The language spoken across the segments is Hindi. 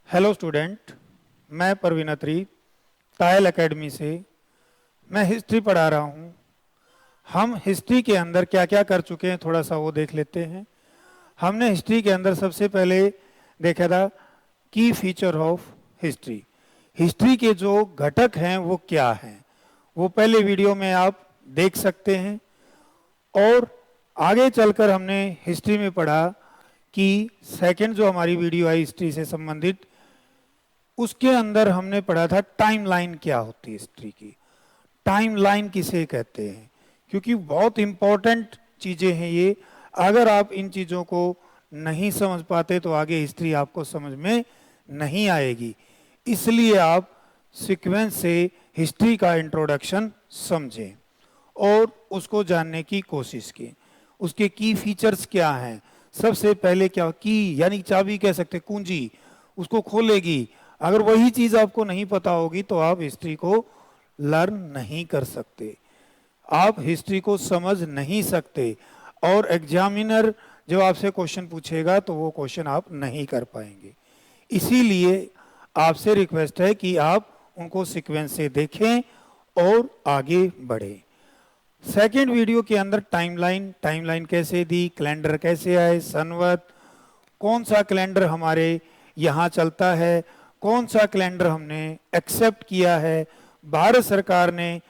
हेलो स्टूडेंट, मैं परवीन अत्री टायल एकेडमी से। मैं हिस्ट्री पढ़ा रहा हूँ। हम हिस्ट्री के अंदर क्या क्या कर चुके हैं थोड़ा सा वो देख लेते हैं। हमने हिस्ट्री के अंदर सबसे पहले देखा था की फीचर ऑफ हिस्ट्री। हिस्ट्री के जो घटक हैं वो क्या हैं, वो पहले वीडियो में आप देख सकते हैं। और आगे चलकर हमने हिस्ट्री में पढ़ा कि सेकंड जो हमारी वीडियो आई हिस्ट्री से संबंधित, उसके अंदर हमने पढ़ा था टाइमलाइन क्या होती है हिस्ट्री की। टाइमलाइन किसे कहते हैं, क्योंकि बहुत इंपॉर्टेंट चीज़ें हैं ये। अगर आप इन चीज़ों को नहीं समझ पाते तो आगे हिस्ट्री आपको समझ में नहीं आएगी। इसलिए आप सीक्वेंस से हिस्ट्री का इंट्रोडक्शन समझें और उसको जानने की कोशिश की। उसके की फीचर्स क्या हैं। सबसे पहले क्या की यानी चाबी कह सकते, कुंजी उसको खोलेगी। अगर वही चीज़ आपको नहीं पता होगी तो आप हिस्ट्री को लर्न नहीं कर सकते, आप हिस्ट्री को समझ नहीं सकते, और एग्जामिनर जब आपसे क्वेश्चन पूछेगा तो वो क्वेश्चन आप नहीं कर पाएंगे। इसीलिए आपसे रिक्वेस्ट है कि आप उनको सीक्वेंस से देखें और आगे बढ़ें। सेकेंड वीडियो के अंदर टाइमलाइन कैसे दी, कैलेंडर कैसे आए, सनवत, कौन सा कैलेंडर हमारे यहाँ चलता है, कौन सा कैलेंडर हमने एक्सेप्ट किया है, भारत सरकार ने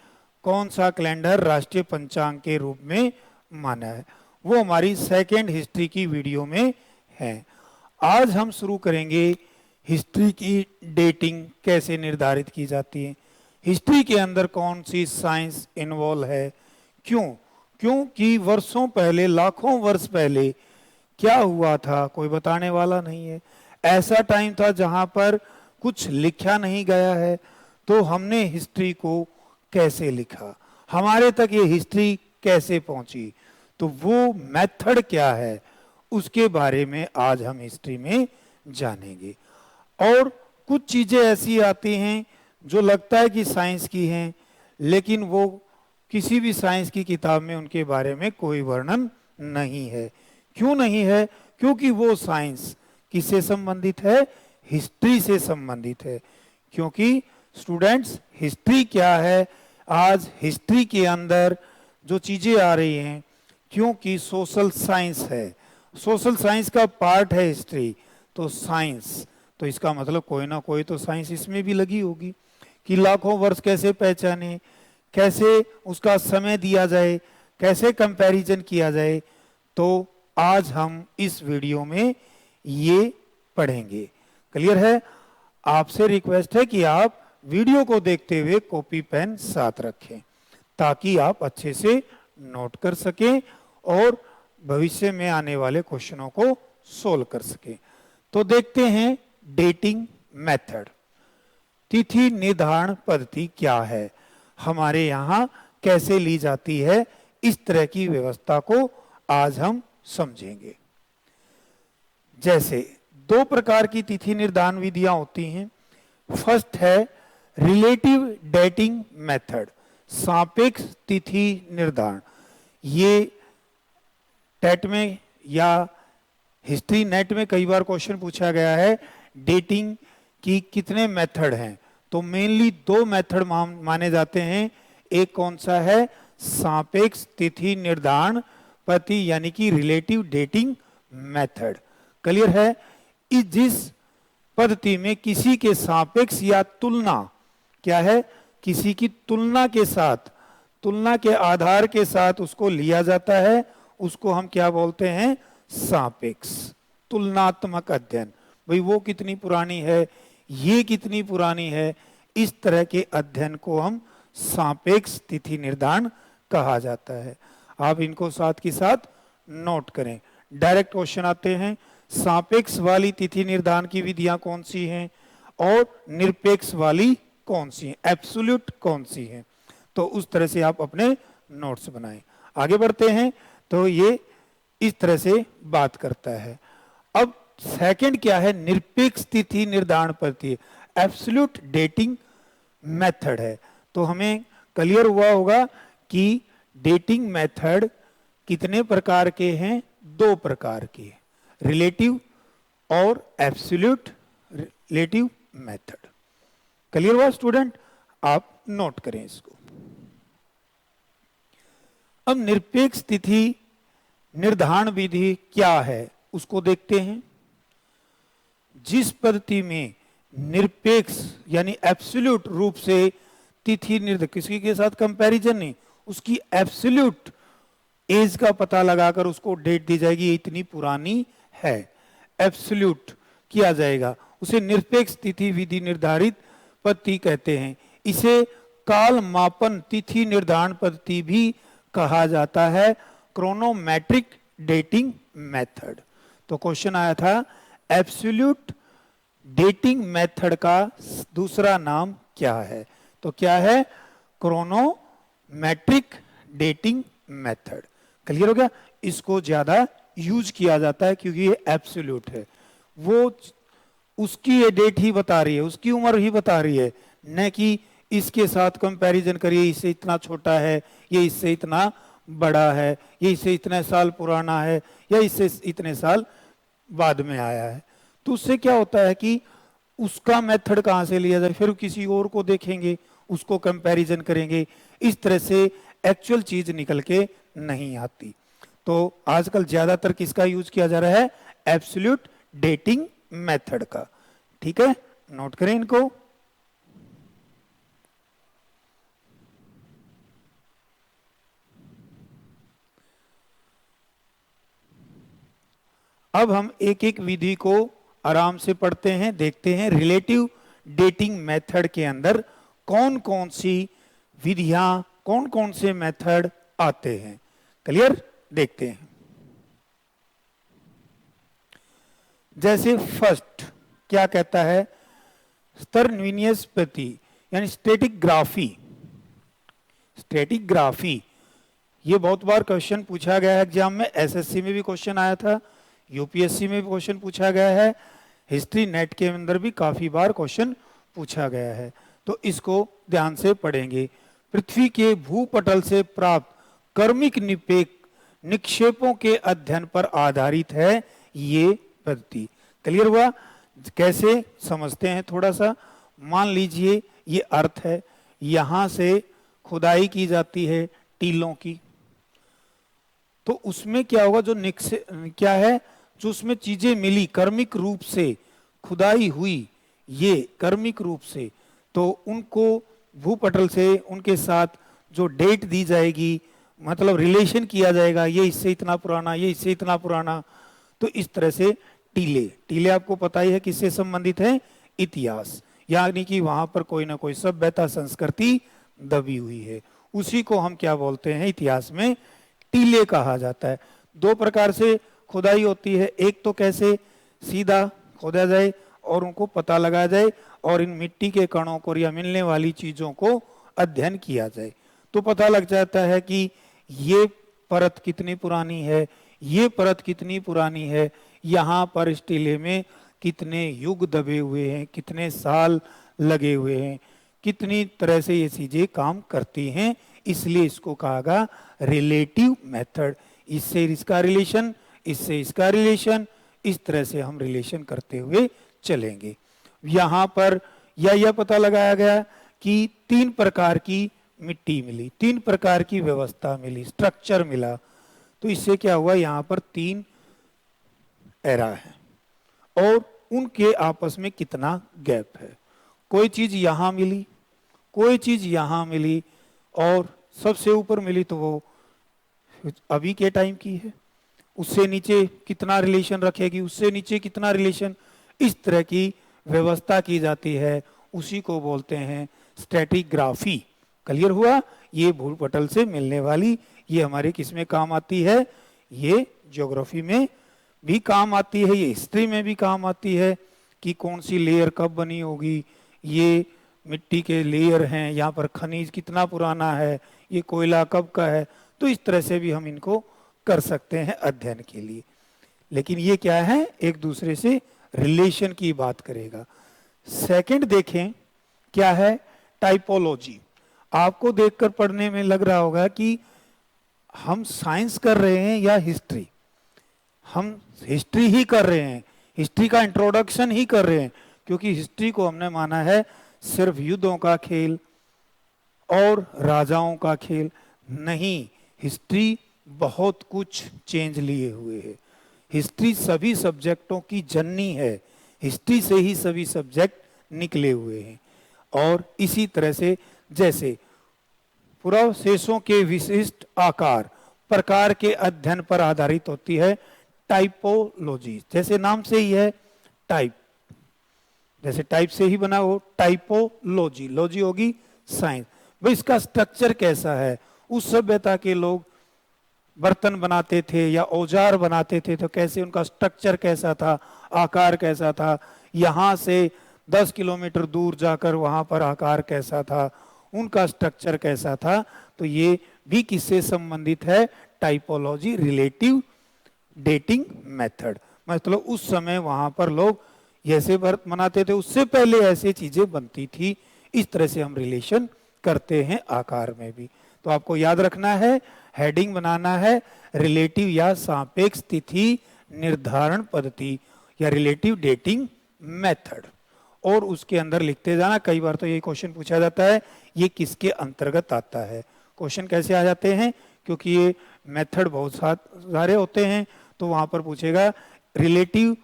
कौन सा कैलेंडर राष्ट्रीय पंचांग के रूप में माना है, वो हमारी सेकेंड हिस्ट्री की वीडियो में है। आज हम शुरू करेंगे हिस्ट्री की डेटिंग कैसे निर्धारित की जाती है, हिस्ट्री के अंदर कौन सी साइंस इन्वॉल्व है, क्योंकि वर्षों पहले, लाखों वर्ष पहले क्या हुआ था कोई बताने वाला नहीं है। ऐसा टाइम था जहां पर कुछ लिखा नहीं गया है, तो हमने हिस्ट्री को कैसे लिखा, हमारे तक ये हिस्ट्री कैसे पहुंची, तो वो मेथड क्या है, उसके बारे में आज हम हिस्ट्री में जानेंगे। और कुछ चीजें ऐसी आती हैं जो लगता है कि साइंस की हैं, लेकिन वो किसी भी साइंस की किताब में उनके बारे में कोई वर्णन नहीं है। क्यों नहीं है? क्योंकि वो साइंस किससे संबंधित है, हिस्ट्री से संबंधित है। क्योंकि स्टूडेंट्स, हिस्ट्री क्या है, आज हिस्ट्री के अंदर जो चीजें आ रही हैं, क्योंकि सोशल साइंस है, सोशल साइंस का पार्ट है हिस्ट्री, तो साइंस, तो इसका मतलब कोई ना कोई तो साइंस इसमें भी लगी होगी कि लाखों वर्ष कैसे पहचाने, कैसे उसका समय दिया जाए, कैसे कंपैरिजन किया जाए। तो आज हम इस वीडियो में ये पढ़ेंगे। क्लियर है? आपसे रिक्वेस्ट है कि आप वीडियो को देखते हुए कॉपी पेन साथ रखें ताकि आप अच्छे से नोट कर सकें और भविष्य में आने वाले क्वेश्चनों को सोल्व कर सकें। तो देखते हैं डेटिंग मेथड, तिथि निर्धारण पद्धति क्या है, हमारे यहाँ कैसे ली जाती है, इस तरह की व्यवस्था को आज हम समझेंगे। जैसे दो प्रकार की तिथि निर्धारण विधियां होती हैं। फर्स्ट है रिलेटिव डेटिंग मेथड, सापेक्ष तिथि निर्धारण। ये टेट में या हिस्ट्री नेट में कई बार क्वेश्चन पूछा गया है, डेटिंग की कितने मेथड हैं, तो मेनली दो मेथड माने जाते हैं। एक कौन सा है? सापेक्ष तिथि निर्धारण पद्धति, यानी कि रिलेटिव डेटिंग मेथड। क्लियर है? जिस पद्धति में किसी के सापेक्ष या तुलना, क्या है, किसी की तुलना के साथ, तुलना के आधार के साथ उसको लिया जाता है, उसको हम क्या बोलते हैं? सापेक्ष तुलनात्मक अध्ययन। भाई वो कितनी पुरानी है, ये कितनी पुरानी है, इस तरह के अध्ययन को हम सापेक्ष तिथि निर्धारण कहा जाता है। आप इनको साथ के साथ नोट करें। डायरेक्ट क्वेश्चन आते हैं, सापेक्ष वाली तिथि निर्धारण की विधियां कौन सी हैं और निरपेक्ष वाली कौन सी हैं, एब्सोल्यूट कौन सी हैं। तो उस तरह से आप अपने नोट्स बनाएं। आगे बढ़ते हैं तो ये इस तरह से बात करता है। अब सेकंड क्या है? निरपेक्ष तिथि निर्धारण पद्धति, एब्सोल्यूट डेटिंग मेथड है। तो हमें क्लियर हुआ होगा कि डेटिंग मेथड कितने प्रकार के हैं? दो प्रकार के, रिलेटिव और एब्सोल्यूट रिलेटिव मेथड। क्लियर हुआ स्टूडेंट? आप नोट करें इसको। अब निरपेक्ष तिथि निर्धारण विधि क्या है उसको देखते हैं। जिस पद्धति में निरपेक्ष यानी एब्सोल्यूट रूप से तिथि निर्धारित, किसी के साथ कंपैरिजन नहीं, उसकी एब्सोल्यूट एज का पता लगाकर उसको डेट दी जाएगी, ये इतनी पुरानी है, एब्सोल्यूट किया जाएगा, उसे निरपेक्ष तिथि विधि निर्धारित पद्धति कहते हैं। इसे काल मापन तिथि निर्धारण पद्धति भी कहा जाता है, क्रोनोमेट्रिक डेटिंग मेथड। तो क्वेश्चन आया था एब्सोल्यूट डेटिंग मेथड का दूसरा नाम क्या है? तो क्या है? क्रोनोमेट्रिक डेटिंग मेथड। क्लियर हो गया? इसको ज्यादा यूज किया जाता है क्योंकि ये एब्सोल्यूट है, वो उसकी ये डेट ही बता रही है, उसकी उम्र ही बता रही है, न कि इसके साथ कंपैरिजन करिए, इससे इतना छोटा है, ये इससे इतना बड़ा है, ये इससे इतने साल पुराना है, या इससे इतने साल बाद में आया है। तो उससे क्या होता है कि उसका मेथड कहाँ से लिया जाए, फिर किसी और को देखेंगे, उसको कंपैरिजन करेंगे, इस तरह से एक्चुअल चीज निकल के नहीं आती। तो आजकल ज्यादातर किसका यूज किया जा रहा है? एब्सोल्यूट डेटिंग मेथड का। ठीक है, नोट करें इनको। अब हम एक एक विधि को आराम से पढ़ते हैं, देखते हैं रिलेटिव डेटिंग मेथड के अंदर कौन कौन सी विधियां, कौन कौन से मेथड आते हैं। क्लियर? देखते हैं। जैसे फर्स्ट क्या कहता है? स्टर्नविनियस पद्धति यानी स्टैटिक ग्राफी। स्टैटिक ग्राफी ये बहुत बार क्वेश्चन पूछा गया है एग्जाम में, एसएससी में भी क्वेश्चन आया था, यूपीएससी में भी क्वेश्चन पूछा गया है, हिस्ट्री नेट के अंदर भी काफी बार क्वेश्चन पूछा गया है। तो इसको ध्यान से पढ़ेंगे। पृथ्वी के भूपटल से प्राप्त कर्मिक निक्षेपों के अध्ययन पर आधारित है ये पद्धति। क्लियर हुआ? कैसे समझते हैं थोड़ा सा। मान लीजिए ये अर्थ है, यहां से खुदाई की जाती है टीलों की, तो उसमें क्या होगा? जो क्या है, जो उसमें चीजें मिली कर्मिक रूप से खुदाई हुई, ये कर्मिक रूप से, तो उनको भूपटल से उनके साथ जो डेट दी जाएगी, मतलब रिलेशन किया जाएगा, ये इससे इतना पुराना, ये इससे इतना पुराना। तो इस तरह से टीले, टीले आपको पता ही है किससे संबंधित है? इतिहास, यानी कि वहां पर कोई ना कोई सभ्यता संस्कृति दबी हुई है, उसी को हम क्या बोलते हैं? इतिहास में टीले कहा जाता है। दो प्रकार से खुदाई होती है, एक तो कैसे सीधा खोदा जाए और उनको पता लगाया जाए और इन मिट्टी के कणों को या मिलने वाली चीजों को अध्ययन किया जाए, तो पता लग जाता है कि ये परत कितनी पुरानी है, ये परत कितनी पुरानी है, यहाँ पर इस टीले में कितने युग दबे हुए हैं, कितने साल लगे हुए हैं, कितनी तरह से ये चीजें काम करती हैं। इसलिए इसको कहा गया रिलेटिव मेथड। इससे इसका रिलेशन, इससे इसका रिलेशन, इस तरह से हम रिलेशन करते हुए चलेंगे। यहाँ पर यह पता लगाया गया कि 3 प्रकार की मिट्टी मिली, 3 प्रकार की व्यवस्था मिली, स्ट्रक्चर मिला। तो इससे क्या हुआ? यहाँ पर 3 एरा है और उनके आपस में कितना गैप है। कोई चीज यहां मिली, कोई चीज यहां मिली और सबसे ऊपर मिली तो वो अभी के टाइम की है, उससे नीचे कितना रिलेशन रखेगी, उससे नीचे कितना रिलेशन, इस तरह की व्यवस्था की जाती है, उसी को बोलते हैं स्ट्रैटिग्राफी। क्लियर हुआ? ये भूपटल से मिलने वाली, ये हमारे किस में काम आती है? ये ज्योग्राफी में भी काम आती है, ये हिस्ट्री में भी काम आती है कि कौन सी लेयर कब बनी होगी, ये मिट्टी के लेयर हैं, यहाँ पर खनिज कितना पुराना है, ये कोयला कब का है। तो इस तरह से भी हम इनको कर सकते हैं अध्ययन के लिए। लेकिन ये क्या है? एक दूसरे से रिलेशन की बात करेगा। सेकंड देखें क्या है? टाइपोलॉजी। आपको देखकर पढ़ने में लग रहा होगा कि हम साइंस कर रहे हैं या हिस्ट्री। हम हिस्ट्री ही कर रहे हैं, हिस्ट्री का इंट्रोडक्शन ही कर रहे हैं, क्योंकि हिस्ट्री को हमने माना है सिर्फ युद्धों का खेल और राजाओं का खेल नहीं। हिस्ट्री बहुत कुछ चेंज लिए हुए है। हिस्ट्री सभी सब्जेक्टों की जननी है। हिस्ट्री से ही सभी सब्जेक्ट निकले हुए हैं। और इसी तरह से जैसे पुरावशेषों के विशिष्ट आकार प्रकार के अध्ययन पर आधारित होती है टाइपोलॉजी। जैसे नाम से ही है टाइप, जैसे टाइप से ही बना हो टाइपोलॉजी, लॉजी होगी साइंस। भाई इसका स्ट्रक्चर कैसा है, उस सभ्यता के लोग बर्तन बनाते थे या औजार बनाते थे तो कैसे उनका स्ट्रक्चर कैसा था, आकार कैसा था, यहाँ से 10 किलोमीटर दूर जाकर वहाँ पर आकार कैसा था, उनका स्ट्रक्चर कैसा था। तो ये भी किससे संबंधित है, टाइपोलॉजी, रिलेटिव डेटिंग मेथड। मतलब उस समय वहाँ पर लोग जैसे बर्त बनाते थे उससे पहले ऐसे चीजें बनती थी। इस तरह से हम रिलेशन करते हैं आकार में भी। तो आपको याद रखना है, हेडिंग बनाना है रिलेटिव या सापेक्ष तिथि निर्धारण पद्धति या रिलेटिव डेटिंग मेथड, और उसके अंदर लिखते जाना। कई बार तो ये क्वेश्चन पूछा जाता है ये किसके अंतर्गत आता है। क्वेश्चन कैसे आ जाते हैं, क्योंकि ये मेथड बहुत सारे होते हैं तो वहां पर पूछेगा रिलेटिव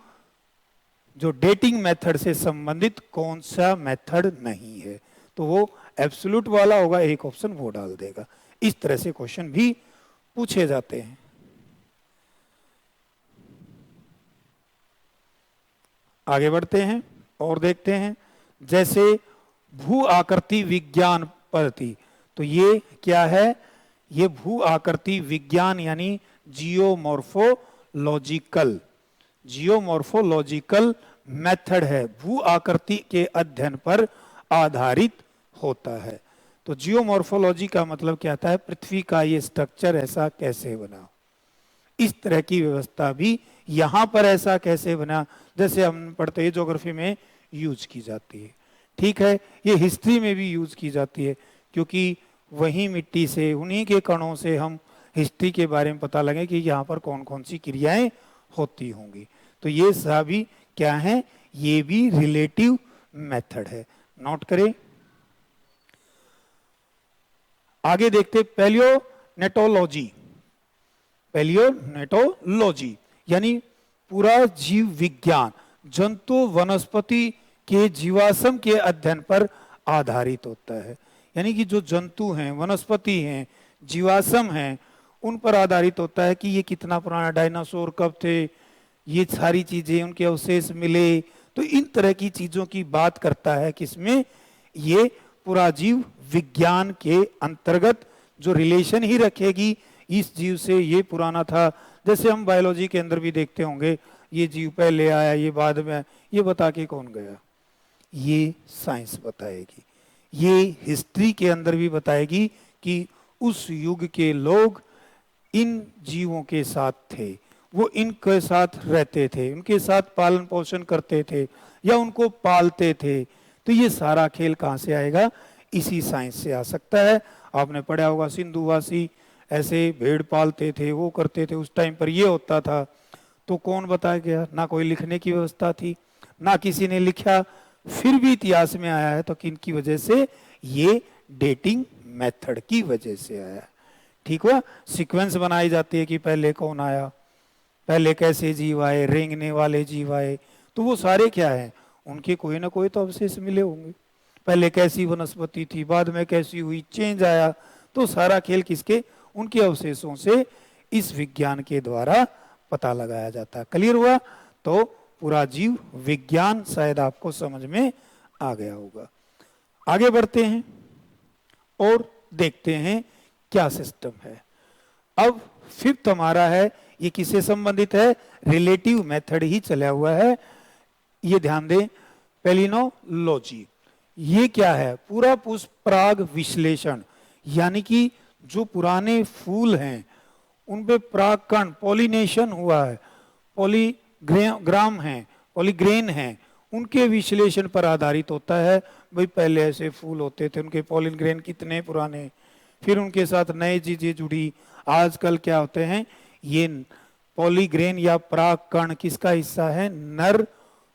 जो डेटिंग मेथड से संबंधित कौन सा मेथड नहीं है, तो वो एब्सोल्यूट वाला होगा, एक ऑप्शन वो डाल देगा। इस तरह से क्वेश्चन भी पूछे जाते हैं। आगे बढ़ते हैं और देखते हैं जैसे भू आकृति विज्ञान पद्धति। तो ये क्या है, ये भू आकृति विज्ञान यानी जियोमॉर्फोलॉजिकल मेथड है, भू आकृति के अध्ययन पर आधारित होता है। तो जियोमॉर्फोलॉजी का मतलब क्या था है, पृथ्वी का ये स्ट्रक्चर ऐसा कैसे बना, इस तरह की व्यवस्था भी यहाँ पर ऐसा कैसे बना, जैसे हम पढ़ते हैं ज्योग्राफी में यूज की जाती है। ठीक है, ये हिस्ट्री में भी यूज की जाती है, क्योंकि वही मिट्टी से उन्हीं के कणों से हम हिस्ट्री के बारे में पता लगे कि यहाँ पर कौन कौन सी क्रियाएं होती होंगी। तो ये सभी क्या है, ये भी रिलेटिव मेथड है, नोट करें। आगे देखते पैलियोनेटोलॉजी यानी पूरा जीव विज्ञान, जंतु वनस्पति के जीवाश्म के अध्ययन पर आधारित होता है। यानी कि जो जंतु हैं, वनस्पति हैं, जीवाश्म हैं, उन पर आधारित होता है कि ये कितना पुराना, डायनासोर कब थे, ये सारी चीजें उनके अवशेष मिले। तो इन तरह की चीजों की बात करता है किसमें, ये पुराजीव विज्ञान के अंतर्गत जो रिलेशन ही रखेगी इस जीव से, ये पुराना था। जैसे हम बायोलॉजी के अंदर भी देखते होंगे, ये जीव पहले आया, ये बाद में आया, ये बता के कौन गया, ये साइंस बताएगी। ये हिस्ट्री के अंदर भी बताएगी कि उस युग के लोग इन जीवों के साथ थे, वो इनके साथ रहते थे, उनके साथ पालन पोषण करते थे या उनको पालते थे। तो ये सारा खेल कहाँ से आएगा, इसी साइंस से आ सकता है। आपने पढ़ा होगा सिंधुवासी ऐसे भेड़ पालते थे, वो करते थे, उस टाइम पर ये होता था। तो कौन बताया गया, ना कोई लिखने की व्यवस्था थी, ना किसी ने लिखा, फिर भी इतिहास में आया है। तो किन की वजह से, ये डेटिंग मेथड की वजह से आया। ठीक हुआ, सीक्वेंस बनाई जाती है कि पहले कौन आया, पहले कैसे जीव आए, रेंगने वाले जीव आए, तो वो सारे क्या है, उनके कोई ना कोई तो अवशेष मिले होंगे। पहले कैसी वनस्पति थी, बाद में कैसी हुई, चेंज आया। तो सारा खेल किसके, उनके अवशेषों से इस विज्ञान के द्वारा पता लगाया जाता है। क्लियर हुआ, तो पूरा जीव विज्ञान शायद आपको समझ में आ गया होगा। आगे बढ़ते हैं और देखते हैं क्या सिस्टम है। अब फिफ्थ हमारा है, ये किससे संबंधित है, रिलेटिव मेथड ही चला हुआ है। ये ध्यान दें, पेलिनोलॉजी, ये क्या है, पूरा पुष्प पराग विश्लेषण। यानी कि जो पुराने फूल हैं उन पे परागकण पॉलिनेशन हुआ है, पॉलीग्राम है, पॉलीग्रेन है, उनके विश्लेषण पर आधारित होता है। भाई पहले ऐसे फूल होते थे, उनके पॉलीग्रेन कितने पुराने, फिर उनके साथ नए चीजें जुड़ी। आजकल क्या होते हैं, ये पॉलीग्रेन या परागकण किसका हिस्सा है, नर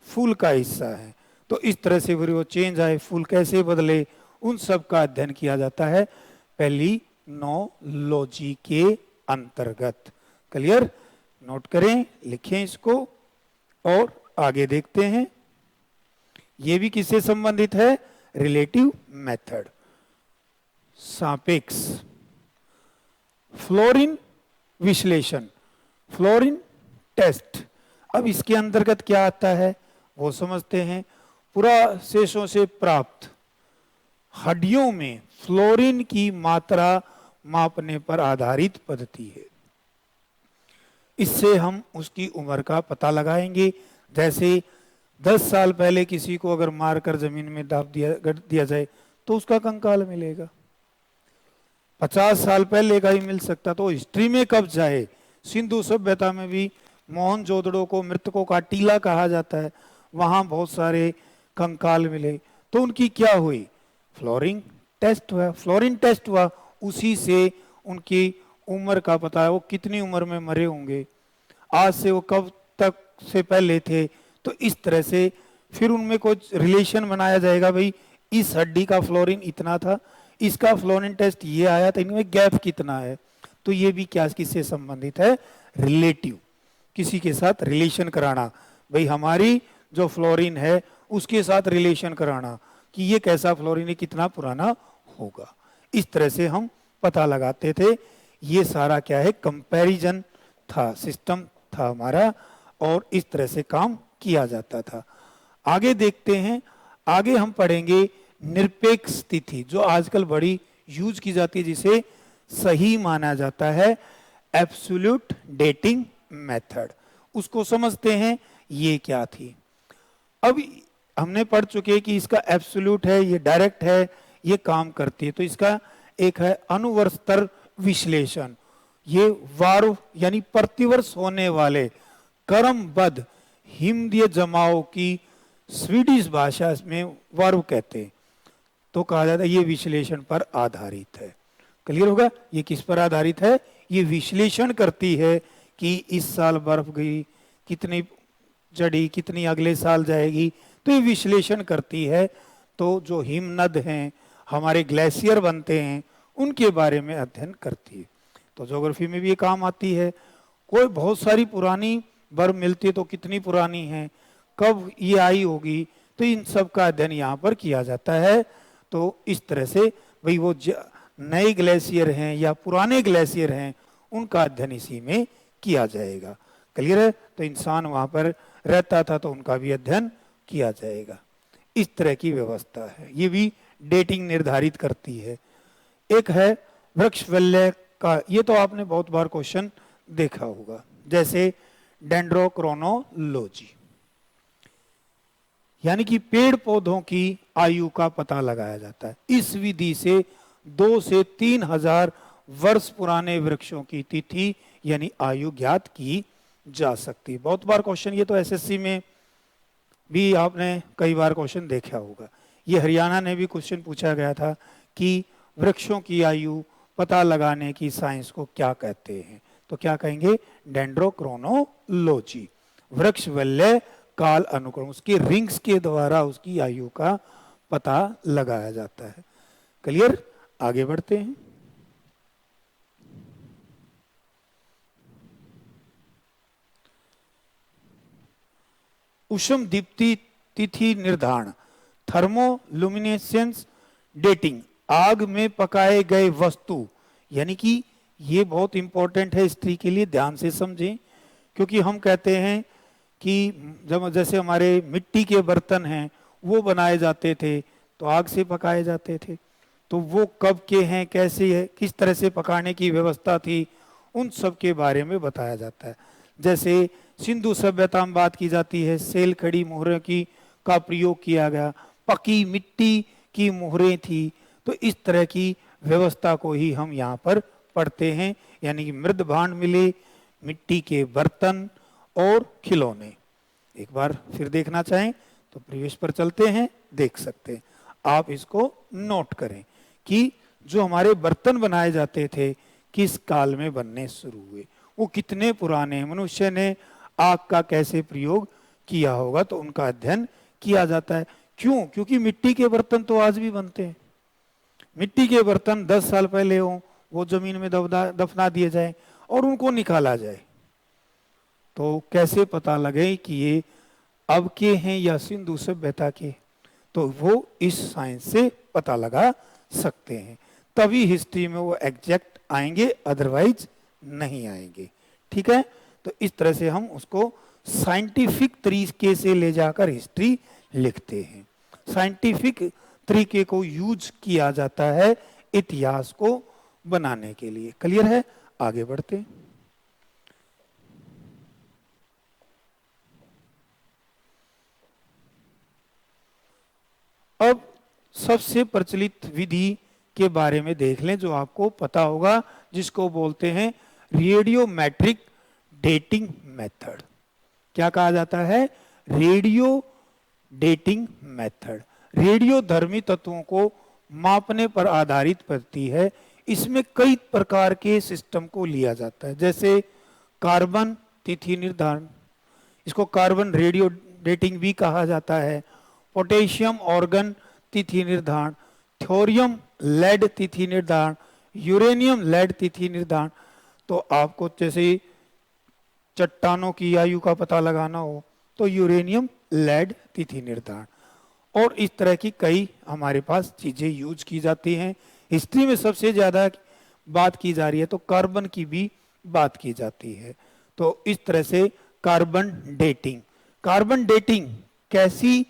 फूल का हिस्सा है। तो इस तरह से फिर वो चेंज आए, फूल कैसे बदले, उन सब का अध्ययन किया जाता है पैलिनोलॉजी के अंतर्गत। क्लियर? नोट करें, लिखें इसको और आगे देखते हैं। ये भी किससे संबंधित है? रिलेटिव मेथड, सापेक्ष। फ्लोरीन विश्लेषण, फ्लोरीन टेस्ट। अब इसके अंतर्गत क्या आता है वो समझते हैं। पुराशेषों से प्राप्त हड्डियों में फ्लोरीन की मात्रा मापने पर आधारित पद्धति है। इससे हम उसकी उम्र का पता लगाएंगे। जैसे 10 साल पहले किसी को अगर मारकर जमीन में दाब दिया जाए तो उसका कंकाल मिलेगा। 50 साल पहले का ही मिल सकता, तो हिस्ट्री में कब जाए। सिंधु सभ्यता में भी मोहनजोदड़ो को मृतकों का टीला कहा जाता है, वहां बहुत सारे कंकाल मिले। तो उनकी क्या हुई? फ्लोरीन टेस्ट हुआ, फ्लोरीन टेस्ट हुआ, उसी से उनकी उम्र का पता है, वो कितनी उम्र में मरे होंगे, आज से वो कब तक से पहले थे। तो इस तरह से फिर उनमें कुछ रिलेशन बनाया जाएगा, भाई इस हड्डी का फ्लोरीन इतना था, इसका फ्लोरीन टेस्ट ये आया था, इनमें गैप कितना है। तो ये भी क्या किससे संबंधित है? रिलेटिव, किसी के साथ रिलेशन कराना, भाई हमारी जो फ्लोरीन है उसके साथ रिलेशन कराना कि ये कैसा फ्लोरीन है, कितना पुराना होगा। इस तरह से हम पता लगाते थे। ये सारा क्या है? कंपैरिजन था, सिस्टम था हमारा, और इस तरह से काम किया जाता था। आगे देखते हैं, आगे हम पढ़ेंगे निरपेक्ष तिथि, जो आजकल बड़ी यूज की जाती है, जिसे सही माना जाता है, एब्सोल्यूट डेटिंग मेथड। उसको समझते हैं ये क्या थी। अब हमने पढ़ चुके कि इसका एब्सोल्यूट है, ये डायरेक्ट है, ये काम करती है। तो इसका एक है अनुवर्षतर विश्लेषण, ये वार्व यानी प्रतिवर्ष होने वाले क्रमबद्ध हिमदीय जमाव की स्वीडिश भाषा में वार्व कहते हैं। तो कहा जाता है ये विश्लेषण पर आधारित है। क्लियर होगा? ये किस पर आधारित है? ये विश्लेषण करती है कि इस साल बर्फ गई, कितनी चढ़ी, कितनी अगले साल जाएगी। तो ये विश्लेषण करती है। तो जो हिमनद हैं, हमारे ग्लेशियर बनते हैं, उनके बारे में अध्ययन करती है। तो ज्योग्राफी में भी ये काम आती है। कोई बहुत सारी पुरानी बर्फ मिलती है, तो कितनी पुरानी है, कब ये आई होगी, तो इन सब का अध्ययन यहाँ पर किया जाता है। तो इस तरह से भाई वो नए ग्लेशियर हैं या पुराने ग्लेशियर हैं, उनका अध्ययन इसी में किया जाएगा। क्लियर है? तो इंसान वहाँ पर रहता था, तो उनका भी अध्ययन किया जाएगा। इस तरह की व्यवस्था है, ये भी डेटिंग निर्धारित करती है। एक है वृक्ष वल्य का, ये तो आपने बहुत बार क्वेश्चन देखा होगा, जैसे डेंड्रोक्रोनोलॉजी, यानी कि पेड़ पौधों की आयु का पता लगाया जाता है। इस विधि से 2 से 3 हजार वर्ष पुराने वृक्षों की तिथि यानी आयु ज्ञात की जा सकती है। बहुत बार क्वेश्चन, ये तो एसएससी में भी आपने कई बार क्वेश्चन देखा होगा। ये हरियाणा ने भी क्वेश्चन पूछा गया था कि वृक्षों की आयु पता लगाने की साइंस को क्या कहते हैं। तो क्या कहेंगे? डेंड्रोक्रोनोलॉजी, वृक्ष वल्य काल अनुक्रम, उसके रिंग्स के द्वारा उसकी आयु का पता लगाया जाता है। क्लियर? आगे बढ़ते हैं। उष्म दीप्ति तिथि निर्धारण, थर्मोलुमिनेसेंस डेटिंग, आग में पकाए गए वस्तु, यानी कि ये बहुत इंपॉर्टेंट है हिस्ट्री के लिए, ध्यान से समझें। क्योंकि हम कहते हैं कि जब जैसे हमारे मिट्टी के बर्तन हैं वो बनाए जाते थे तो आग से पकाए जाते थे, तो वो कब के हैं, कैसे है, किस तरह से पकाने की व्यवस्था थी, उन सब के बारे में बताया जाता है। जैसे सिंधु सभ्यता में बात की जाती है, सेल खड़ी मोहरों की का प्रयोग किया गया, पकी मिट्टी की मोहरें थी। तो इस तरह की व्यवस्था को ही हम यहाँ पर पढ़ते हैं, यानी कि मृद भांड मिले, मिट्टी के बर्तन और खिलौने। एक बार फिर देखना चाहें तो प्रीवियस पर चलते हैं, देख सकते हैं। आप इसको नोट करें कि जो हमारे बर्तन बनाए जाते थे किस काल में बनने शुरू हुए, वो कितने पुराने, मनुष्य ने आग का कैसे प्रयोग किया होगा, तो उनका अध्ययन किया जाता है। क्यों? क्योंकि मिट्टी के बर्तन तो आज भी बनते हैं। मिट्टी के बर्तन 10 साल पहले हो, वो जमीन में दफना दिए जाए और उनको निकाला जाए, तो कैसे पता लगे कि ये अब के हैं या सिंधु सभ्यता के? तो वो इस साइंस से पता लगा सकते हैं, तभी हिस्ट्री में वो एग्जैक्ट आएंगे, अदरवाइज नहीं आएंगे। ठीक है, तो इस तरह से हम उसको साइंटिफिक तरीके से ले जाकर हिस्ट्री लिखते हैं। साइंटिफिक तरीके को यूज किया जाता है इतिहास को बनाने के लिए। क्लियर है? आगे बढ़ते हैं। अब सबसे प्रचलित विधि के बारे में देख लें, जो आपको पता होगा, जिसको बोलते हैं रेडियोमेट्रिक डेटिंग मेथड। क्या कहा जाता है? Radio dating method. रेडियो धर्मी तत्वों को मापने पर आधारित पड़ती है। इसमें कई प्रकार के सिस्टम को लिया जाता है, जैसे कार्बन तिथि निर्धारण, इसको कार्बन रेडियो डेटिंग भी कहा जाता है। पोटेशियम ऑर्गन तिथि निर्धारण, थोरियम लेड तिथि निर्धारण, यूरेनियम लेड तिथि निर्धारण। तो आपको जैसे चट्टानों की आयु का पता लगाना हो तो यूरेनियम लेड तिथि निर्धारण, और इस तरह की कई हमारे पास चीजें यूज की जाती हैं। हिस्ट्री में सबसे ज्यादा बात की जा रही है तो कार्बन की भी बात की जाती है। तो इस तरह से कार्बन डेटिंग। कार्बन डेटिंग कैसी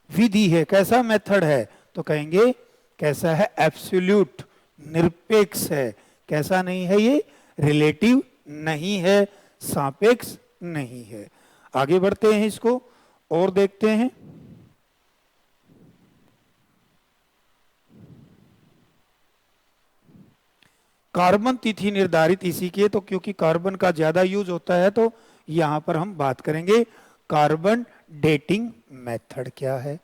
विधि है, कैसा मेथड है? तो कहेंगे कैसा है? एब्सोल्यूट, निरपेक्ष है। कैसा नहीं है ये? रिलेटिव नहीं है, सापेक्ष नहीं है। आगे बढ़ते हैं, इसको और देखते हैं। कार्बन तिथि निर्धारित इसी के, तो क्योंकि कार्बन का ज्यादा यूज होता है तो यहां पर हम बात करेंगे कार्बन डेटिंग मेथड क्या है।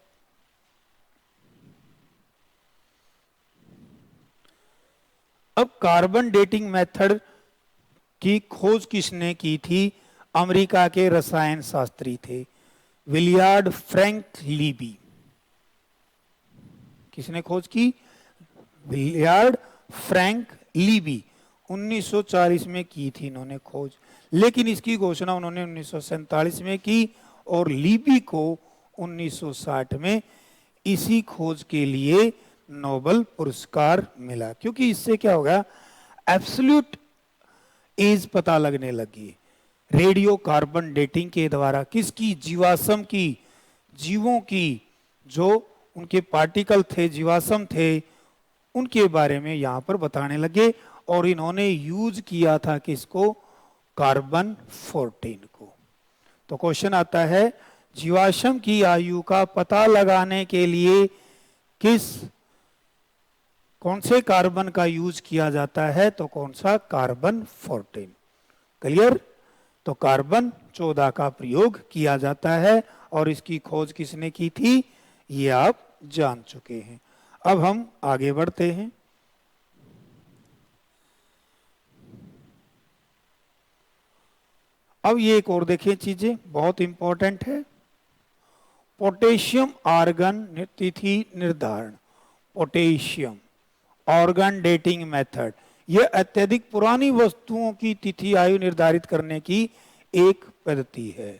अब कार्बन डेटिंग मेथड की खोज किसने की थी? अमेरिका के रसायन शास्त्री थे विलियर्ड फ्रैंक लीबी। किसने खोज की? Willard Frank Libby. 1940 में की थी इन्होंने खोज, लेकिन इसकी घोषणा उन्होंने 1947 में की, और लीबी को 1960 में इसी खोज के लिए नोबेल पुरस्कार मिला। क्योंकि इससे क्या होगा? एब्सोल्यूट एज पता लगने लगी रेडियो कार्बन डेटिंग के द्वारा। किसकी? जीवाश्म की, जीवों की, जो उनके पार्टिकल थे, जीवाश्म थे, उनके बारे में यहां पर बताने लगे। और इन्होंने यूज किया था किसको? कार्बन 14 को। तो क्वेश्चन आता है, जीवाश्म की आयु का पता लगाने के लिए कौन से कार्बन का यूज किया जाता है? तो कौन सा? कार्बन 14। क्लियर? तो कार्बन 14 का प्रयोग किया जाता है, और इसकी खोज किसने की थी ये आप जान चुके हैं। अब हम आगे बढ़ते हैं। अब ये एक और देखिए, चीजें बहुत इंपॉर्टेंट है। पोटेशियम आर्गन तिथि निर्धारण, पोटेशियम ऑर्गन डेटिंग मेथड, यह अत्यधिक पुरानी वस्तुओं की तिथि आयु निर्धारित करने की एक पद्धति है।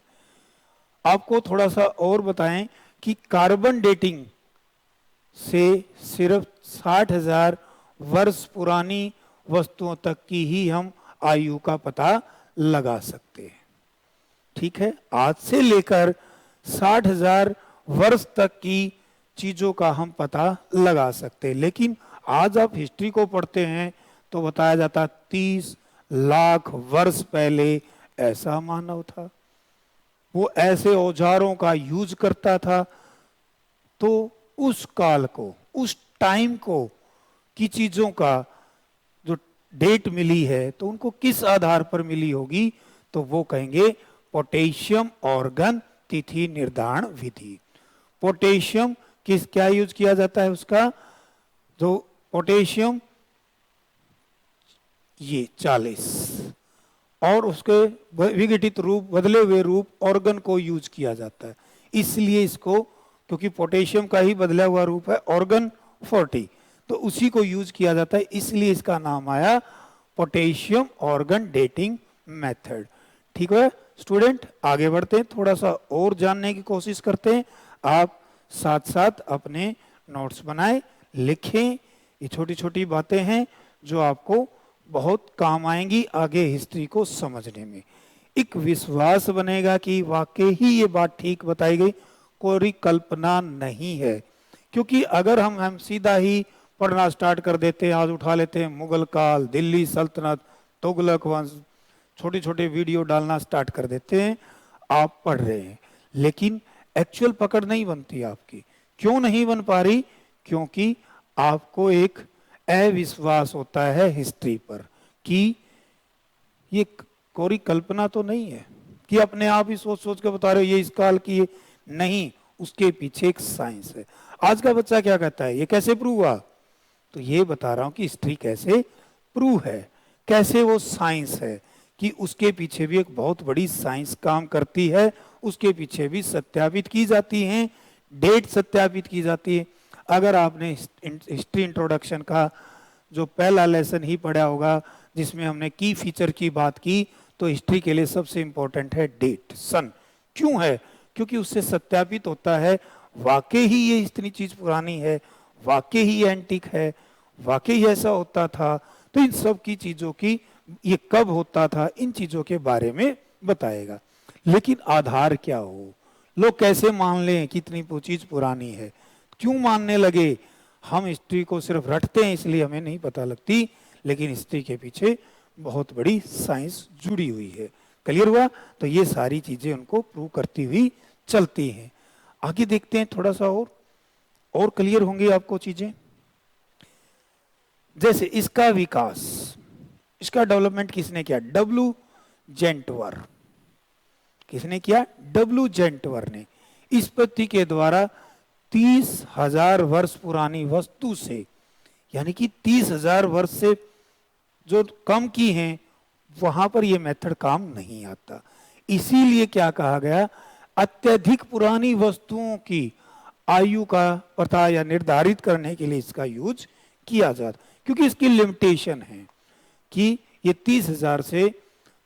आपको थोड़ा सा और बताएं कि कार्बन डेटिंग से सिर्फ 60,000 वर्ष पुरानी वस्तुओं तक की ही हम आयु का पता लगा सकते हैं। ठीक है, आज से लेकर 60,000 वर्ष तक की चीजों का हम पता लगा सकते हैं। लेकिन आज आप हिस्ट्री को पढ़ते हैं तो बताया जाता 30 लाख वर्ष पहले ऐसा मानव था, वो ऐसे औजारों का यूज करता था। तो उस काल को, उस टाइम को की चीजों का जो डेट मिली है, तो उनको किस आधार पर मिली होगी? तो वो कहेंगे पोटेशियम ऑर्गन तिथि निर्धारण विधि। पोटेशियम क्या यूज किया जाता है उसका? जो पोटेशियम ये 40, और उसके विघटित रूप, बदले हुए रूप ऑर्गन को यूज किया जाता है, इसलिए इसको क्योंकि पोटेशियम का ही बदला हुआ रूप है ऑर्गन 40, तो उसी को यूज किया जाता है, इसलिए इसका नाम आया पोटेशियम ऑर्गन डेटिंग मेथड। ठीक है स्टूडेंट, आगे बढ़ते हैं, थोड़ा सा और जानने की कोशिश करते हैं। आप साथ साथ अपने नोट्स बनाएं, लिखें। ये छोटी छोटी बातें हैं जो आपको बहुत काम आएंगी आगे हिस्ट्री को समझने में। एक विश्वास बनेगा कि वाकई ही ये बात ठीक बताई गई, कोई कल्पना नहीं है। क्योंकि अगर हम सीधा ही पढ़ना स्टार्ट कर देते हैं, आज उठा लेते हैं मुगल काल, दिल्ली सल्तनत, तुगलक वंश, छोटे छोटे वीडियो डालना स्टार्ट कर देते हैं, आप पढ़ रहे हैं, लेकिन एक्चुअल पकड़ नहीं बनती आपकी। क्यों नहीं बन पा रही? क्योंकि आपको एक अविश्वास होता है हिस्ट्री पर कि ये कोई कल्पना तो नहीं है कि अपने आप ही सोच सोच के बता रहे हो ये इस काल की है, नहीं, उसके पीछे एक साइंस है। आज का बच्चा क्या कहता है, ये कैसे प्रूव हुआ? तो ये बता रहा हूं कि हिस्ट्री कैसे प्रूव है, कैसे वो साइंस है, कि उसके पीछे भी एक बहुत बड़ी साइंस काम करती है, उसके पीछे भी सत्यापित की जाती हैं, डेट सत्यापित की जाती है। अगर आपने हिस्ट्री इंट्रोडक्शन का जो पहला लेसन ही पढ़ा होगा जिसमें हमने की फीचर की बात की, तो हिस्ट्री के लिए सबसे इंपॉर्टेंट है डेट, सन। क्यों है? क्योंकि उससे सत्यापित होता है वाकई ही ये इतनी चीज पुरानी है, वाकई ही ये एंटिक है, वाकई ऐसा होता था। तो इन सब की चीजों की, ये कब होता था, इन चीजों के बारे में बताएगा। लेकिन आधार क्या हो, लोग कैसे मान लें कि इतनी चीज पुरानी है, क्यों मानने लगे? हम हिस्ट्री को सिर्फ रटते हैं इसलिए हमें नहीं पता लगती, लेकिन हिस्ट्री के पीछे बहुत बड़ी साइंस जुड़ी हुई है। क्लियर हुआ? तो ये सारी चीजें उनको प्रूव करती हुई चलती हैं। आगे देखते हैं, थोड़ा सा और क्लियर होंगी आपको चीजें। जैसे इसका विकास, इसका डेवलपमेंट किसने किया? डब्ल्यू जेंटवर। किसने किया? डब्ल्यू जेंटवर ने। इस पद्धति के द्वारा 30,000 वर्ष पुरानी वस्तु से, यानी कि 30,000 वर्ष से जो कम की हैं, वहां पर यह मेथड काम नहीं आता। इसीलिए क्या कहा गया, अत्यधिक पुरानी वस्तुओं की आयु का पता या निर्धारित करने के लिए इसका यूज किया जाता, क्योंकि इसकी लिमिटेशन है कि ये 30,000 से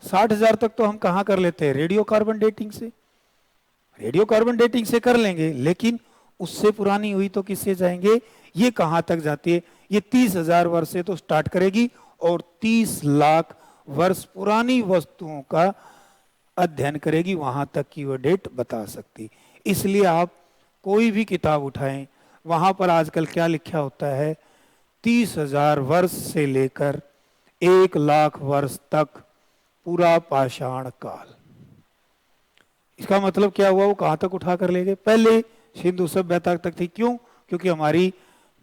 60,000 तक तो हम कहां कर लेते हैं? रेडियो कार्बन डेटिंग से। रेडियो कार्बन डेटिंग से कर लेंगे, लेकिन उससे पुरानी हुई तो किससे जाएंगे? ये कहां तक जाती है? ये 30,000 वर्ष से तो स्टार्ट करेगी और 30 लाख वर्ष पुरानी वस्तुओं का अध्ययन करेगी, वहां तक की वो डेट बता सकती। इसलिए आप कोई भी किताब उठाएं, वहां पर आजकल क्या लिखा होता है? 30,000 वर्ष से लेकर 1 लाख वर्ष तक पूरा पाषाण काल। इसका मतलब क्या हुआ? वो कहां तक उठा कर ले गए? पहले सिंधु सभ्यता तक थी। क्यों? क्योंकि हमारी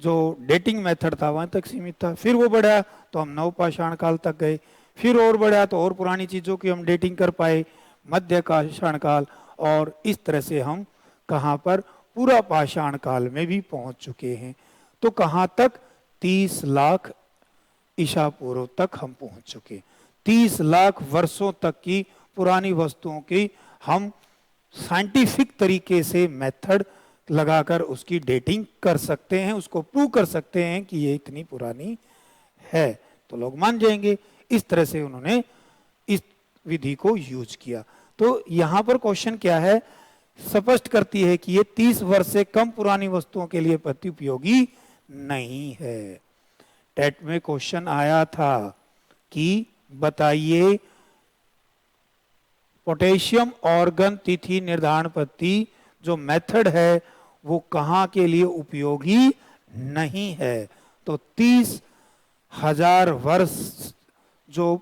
जो डेटिंग मेथड था वहां तक सीमित था। फिर वो बढ़ा तो हम नवपाषाण काल तक गए, फिर और बढ़ा तो और पुरानी चीजों की हम डेटिंग कर पाए, मध्य पाषाण काल, और इस तरह से हम कहां पर? पूरा पाषाण काल में भी पहुंच चुके हैं। तो कहां तक? 30 लाख ईसा पूर्व तक हम पहुंच चुके। 30 लाख वर्षों तक की पुरानी वस्तुओं की हम साइंटिफिक तरीके से मेथड लगाकर उसकी डेटिंग कर सकते हैं, उसको प्रूव कर सकते हैं कि ये इतनी पुरानी है, तो लोग मान जाएंगे। इस तरह से उन्होंने इस विधि को यूज किया। तो यहां पर क्वेश्चन क्या है? स्पष्ट करती है कि ये 30 वर्ष से कम पुरानी वस्तुओं के लिए पद्धति उपयोगी नहीं है। टेट में क्वेश्चन आया था कि बताइए पोटेशियम ऑर्गन तिथि निर्धारण पद्धति जो मेथड है वो कहां के लिए उपयोगी नहीं है? तो 30,000 वर्ष जो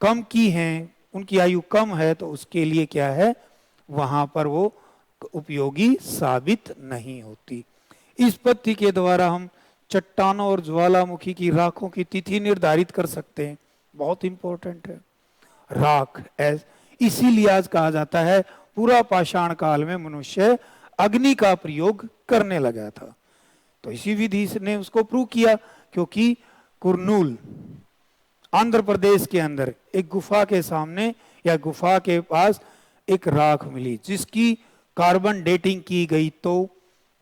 कम की हैं, उनकी आयु कम है, तो उसके लिए क्या है? वहां पर वो उपयोगी साबित नहीं होती। इस पद्धति के द्वारा हम चट्टानों और ज्वालामुखी की राखों की तिथि निर्धारित कर सकते हैं। बहुत इंपॉर्टेंट है राख। इसीलिए आज कहा जाता है पूरा पाषाण काल में मनुष्य अग्नि का प्रयोग करने लगा था। तो इसी विधि ने उसको प्रूव किया, क्योंकि कुरनूल आंध्र प्रदेश के अंदर एक गुफा के सामने या गुफा के पास एक राख मिली जिसकी कार्बन डेटिंग की गई तो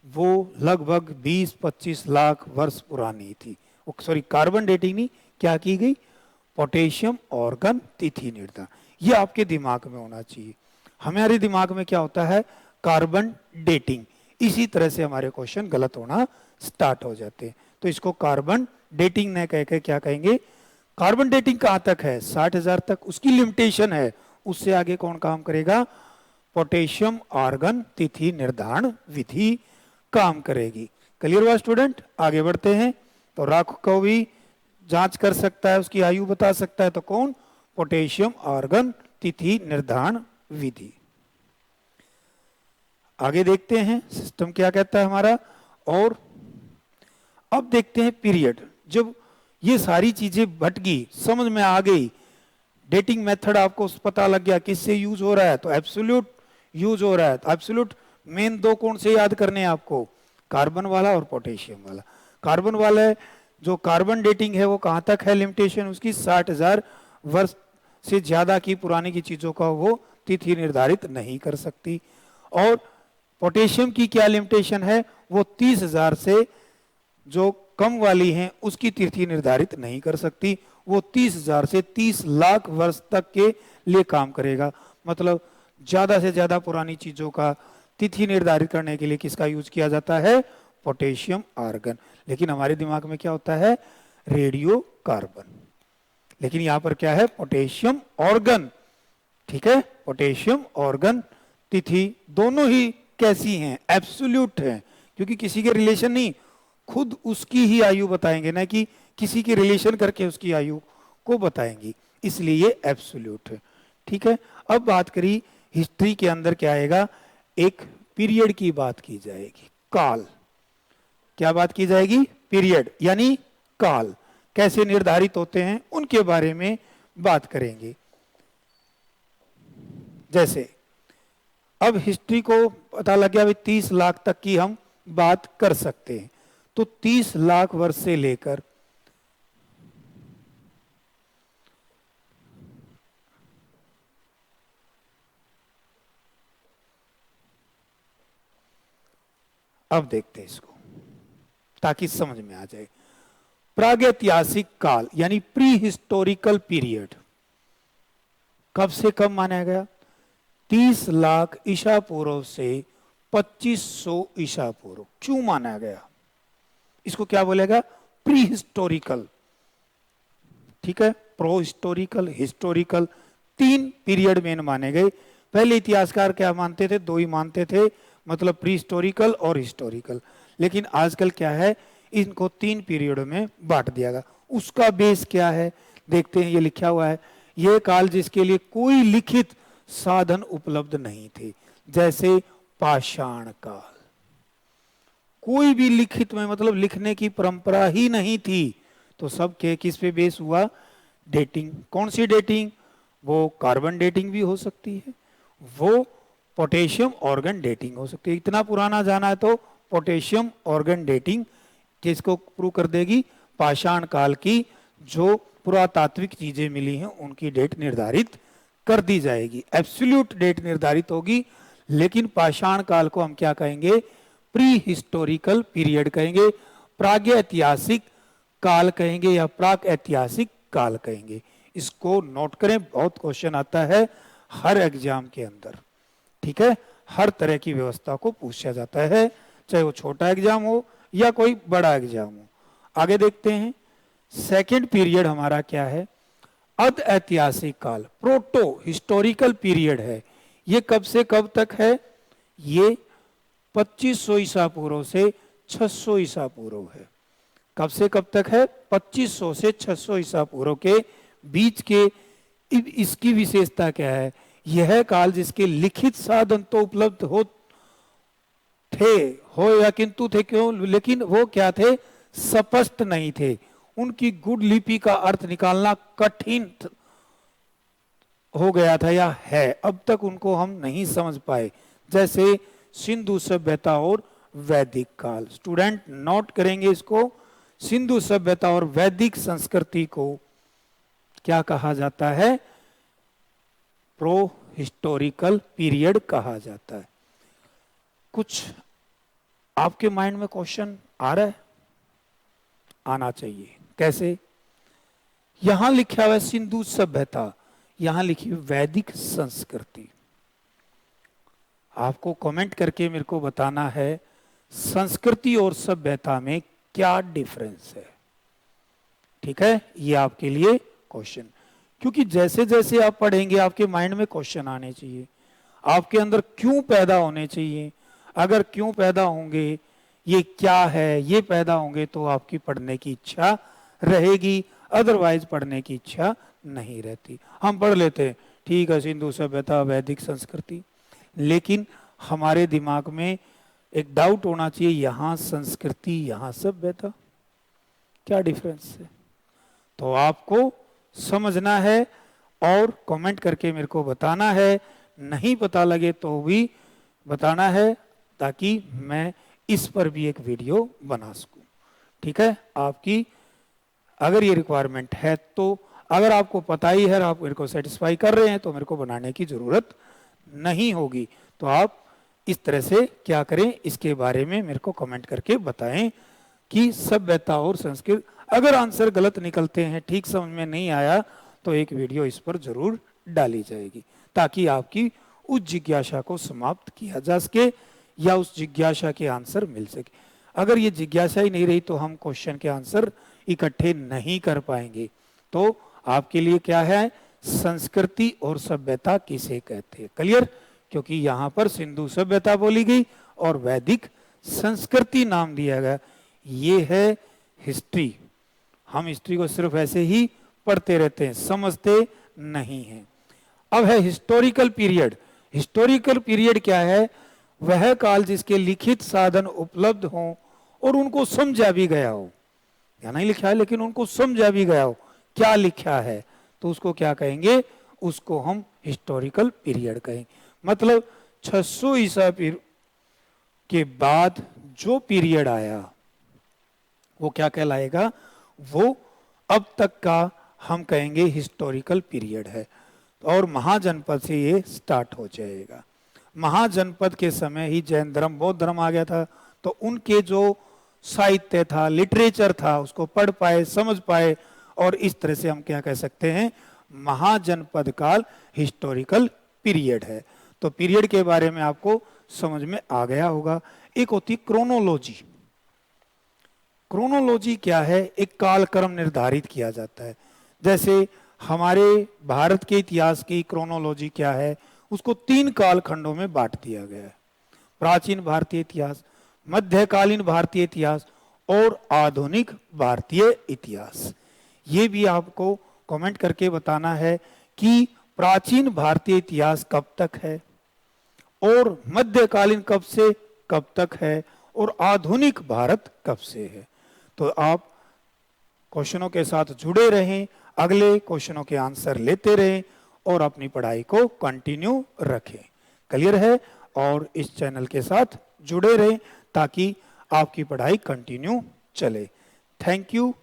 वो लगभग 20-25 लाख वर्ष पुरानी थी। सॉरी, कार्बन डेटिंग नहीं, क्या की गई, पोटेशियम ऑर्गन तिथि निर्धारण। ये आपके दिमाग में होना चाहिए। हमारे दिमाग में क्या होता है, कार्बन डेटिंग, इसी तरह से हमारे क्वेश्चन गलत होना स्टार्ट हो जाते हैं। तो इसको कार्बन डेटिंग न कह के क्या कहेंगे, कार्बन डेटिंग कहां तक है, 60,000 तक उसकी लिमिटेशन है, उससे आगे कौन काम करेगा, पोटेशियम आर्गन तिथि निर्धारण विधि काम करेगी। क्लियर हुआ स्टूडेंट, आगे बढ़ते हैं। तो राख को भी जांच कर सकता है, उसकी आयु बता सकता है, तो कौन, पोटेशियम आर्गन तिथि निर्धारण विधि। आगे देखते हैं सिस्टम क्या कहता है हमारा। और अब देखते हैं पीरियड। जब ये सारी चीजें भट गई, समझ में आ गई, डेटिंग मेथड आपको पता लग गया किससे यूज हो रहा है, तो एब्सोल्यूट यूज हो रहा है। तो एब्सोल्यूट मेन दो कौन से याद करने हैं आपको, कार्बन वाला और पोटेशियम वाला। कार्बन वाला जो कार्बन डेटिंग है वो कहां तक है लिमिटेशन उसकी, 60,000 वर्ष से ज्यादा की पुरानी की चीजों का वो तिथि निर्धारित नहीं कर सकती। और पोटेशियम की क्या लिमिटेशन है, वो 30,000 से जो कम वाली हैं उसकी तिथि निर्धारित नहीं कर सकती। वो 30,000 से 30 लाख वर्ष तक के लिए काम करेगा। मतलब ज्यादा से ज्यादा पुरानी चीजों का तिथि निर्धारित करने के लिए किसका यूज किया जाता है, पोटेशियम आर्गन। लेकिन हमारे दिमाग में क्या होता है, रेडियो कार्बन। लेकिन यहां पर क्या है, पोटेशियम ऑर्गन। ठीक है, पोटेशियम ऑर्गन तिथि दोनों ही कैसी हैं, एब्सोल्यूट हैं, क्योंकि किसी के रिलेशन नहीं, खुद उसकी ही आयु बताएंगे, ना कि किसी के रिलेशन करके उसकी आयु को बताएंगी, इसलिए ये एब्सोल्यूट है। ठीक है, अब बात करी हिस्ट्री के अंदर क्या आएगा, एक पीरियड की बात की जाएगी, काल। क्या बात की जाएगी, पीरियड यानी काल कैसे निर्धारित होते हैं उनके बारे में बात करेंगे। जैसे अब हिस्ट्री को पता लग गया 30 लाख तक की हम बात कर सकते हैं, तो 30 लाख वर्ष से लेकर अब देखते हैं इसको ताकि समझ में आ जाए। प्रागैतिहासिक काल यानी प्री हिस्टोरिकल पीरियड कब से कब माना गया, 30 लाख ईसा पूर्व से 2500 ईसा पूर्व। क्यों माना गया, इसको क्या बोलेगा, प्री हिस्टोरिकल। ठीक है, प्रो हिस्टोरिकल, हिस्टोरिकल, 3 पीरियड में माने गए। पहले इतिहासकार क्या मानते थे, 2 ही मानते थे, मतलब प्री हिस्टोरिकल और हिस्टोरिकल। लेकिन आजकल क्या है, इनको 3 पीरियड में बांट दिया गया। उसका बेस क्या है देखते हैं, ये लिखा हुआ है, यह काल जिसके लिए कोई लिखित साधन उपलब्ध नहीं थे, जैसे पाषाण काल। कोई भी लिखित में मतलब लिखने की परंपरा ही नहीं थी, तो सब के किस पे बेस हुआ, डेटिंग। कौन सी डेटिंग, वो कार्बन डेटिंग भी हो सकती है, वो पोटेशियम ऑर्गन डेटिंग हो सकती है। इतना पुराना जाना है तो पोटेशियम ऑर्गन डेटिंग किसको प्रूव कर देगी, पाषाण काल की जो पुरातात्विक चीजें मिली हैं उनकी डेट निर्धारित कर दी जाएगी। एब्सोल्यूट डेट निर्धारित होगी, लेकिन पाषाण काल को हम क्या कहेंगे, प्री हिस्टोरिकल पीरियड कहेंगे, प्रागैतिहासिक काल कहेंगे या प्राक ऐतिहासिक काल कहेंगे। इसको नोट करें, बहुत क्वेश्चन आता है हर एग्जाम के अंदर। ठीक है, हर तरह की व्यवस्था को पूछा जाता है, चाहे वो छोटा एग्जाम हो या कोई बड़ा एग्जाम हो। आगे देखते हैं, सेकंड पीरियड हमारा क्या है, अर्ध ऐतिहासिक काल, प्रोटो हिस्टोरिकल पीरियड है। ये कब से कब तक है, ये 2500 ईसा पूर्व से 600 ईसा पूर्व है। कब से कब तक है, 2500 से 600 ईसा पूर्व के बीच के। इसकी विशेषता क्या है, यह काल जिसके लिखित साधन तो उपलब्ध हो या किंतु थे, क्यों, लेकिन वो क्या थे, स्पष्ट नहीं थे। उनकी गुड लिपि का अर्थ निकालना कठिन हो गया था या है, अब तक उनको हम नहीं समझ पाए। जैसे सिंधु सभ्यता और वैदिक काल। स्टूडेंट नोट करेंगे इसको, सिंधु सभ्यता और वैदिक संस्कृति को क्या कहा जाता है, प्रो हिस्टोरिकल पीरियड कहा जाता है। कुछ आपके माइंड में क्वेश्चन आ रहा है? आना चाहिए। कैसे? यहां लिखा हुआ है सिंधु सभ्यता, यहां लिखी हुई वैदिक संस्कृति। आपको कमेंट करके मेरे को बताना है संस्कृति और सभ्यता में क्या डिफरेंस है। ठीक है, ये आपके लिए क्वेश्चन, क्योंकि जैसे जैसे आप पढ़ेंगे आपके माइंड में क्वेश्चन आने चाहिए, आपके अंदर क्यों पैदा होने चाहिए। अगर क्यों पैदा होंगे, ये क्या है, ये पैदा होंगे तो आपकी पढ़ने की इच्छा रहेगी, अदरवाइज पढ़ने की इच्छा नहीं रहती। हम पढ़ लेते हैं, ठीक है, सिंधु सभ्यता, वैदिक संस्कृति, लेकिन हमारे दिमाग में एक डाउट होना चाहिए, यहां संस्कृति यहां सभ्यता, क्या डिफरेंस है। तो आपको समझना है और कमेंट करके मेरे को बताना है। नहीं पता लगे तो भी बताना है, ताकि मैं इस पर भी एक वीडियो बना सकूं। ठीक है, आपकी अगर ये रिक्वायरमेंट है तो, अगर आपको पता ही है और आप मेरे को सेटिस्फाई कर रहे हैं तो मेरे को बनाने की जरूरत नहीं होगी। तो आप इस तरह से क्या करें, इसके बारे में मेरे को कमेंट करके बताएं कि सभ्यता और संस्कृति। अगर आंसर गलत निकलते हैं, ठीक समझ में नहीं आया, तो एक वीडियो इस पर जरूर डाली जाएगी, ताकि आपकी उस जिज्ञासा को समाप्त किया जा सके या उस जिज्ञासा के आंसर मिल सके। अगर ये जिज्ञासा ही नहीं रही तो हम क्वेश्चन के आंसर इकट्ठे नहीं कर पाएंगे। तो आपके लिए क्या है, संस्कृति और सभ्यता किसे कहते हैं, क्लियर? क्योंकि यहां पर सिंधु सभ्यता बोली गई और वैदिक संस्कृति नाम दिया गया। ये है हिस्ट्री। हम हिस्ट्री को सिर्फ ऐसे ही पढ़ते रहते हैं, समझते नहीं हैं। अब है हिस्टोरिकल पीरियड। हिस्टोरिकल पीरियड क्या है? वह काल जिसके लिखित साधन उपलब्ध हों और उनको समझा भी गया हो, या नहीं लिखा है लेकिन उनको समझा भी गया हो क्या लिखा है, तो उसको क्या कहेंगे, उसको हम हिस्टोरिकल पीरियड कहेंगे। मतलब 600 ईसा के बाद जो पीरियड आया वो क्या कहलाएगा, वो अब तक का हम कहेंगे हिस्टोरिकल पीरियड है। और महाजनपद से ये स्टार्ट हो जाएगा। महाजनपद के समय ही जैन धर्म, बौद्ध धर्म आ गया था, तो उनके जो साहित्य था, लिटरेचर था, उसको पढ़ पाए, समझ पाए, और इस तरह से हम क्या कह सकते हैं, महाजनपद काल हिस्टोरिकल पीरियड है। तो पीरियड के बारे में आपको समझ में आ गया होगा। एक होती क्रोनोलॉजी। क्रोनोलॉजी क्या है? एक कालक्रम निर्धारित किया जाता है। जैसे हमारे भारत के इतिहास की क्रोनोलॉजी क्या है, उसको 3 कालखंडों में बांट दिया गया है। प्राचीन भारतीय इतिहास, मध्यकालीन भारतीय इतिहास और आधुनिक भारतीय इतिहास। ये भी आपको कमेंट करके बताना है कि प्राचीन भारतीय इतिहास कब तक है, और मध्यकालीन कब से कब तक है, और आधुनिक भारत कब से है। तो आप क्वेश्चनों के साथ जुड़े रहें, अगले क्वेश्चनों के आंसर लेते रहें और अपनी पढ़ाई को कंटिन्यू रखें। क्लियर है? और इस चैनल के साथ जुड़े रहें ताकि आपकी पढ़ाई कंटिन्यू चले। Thank you.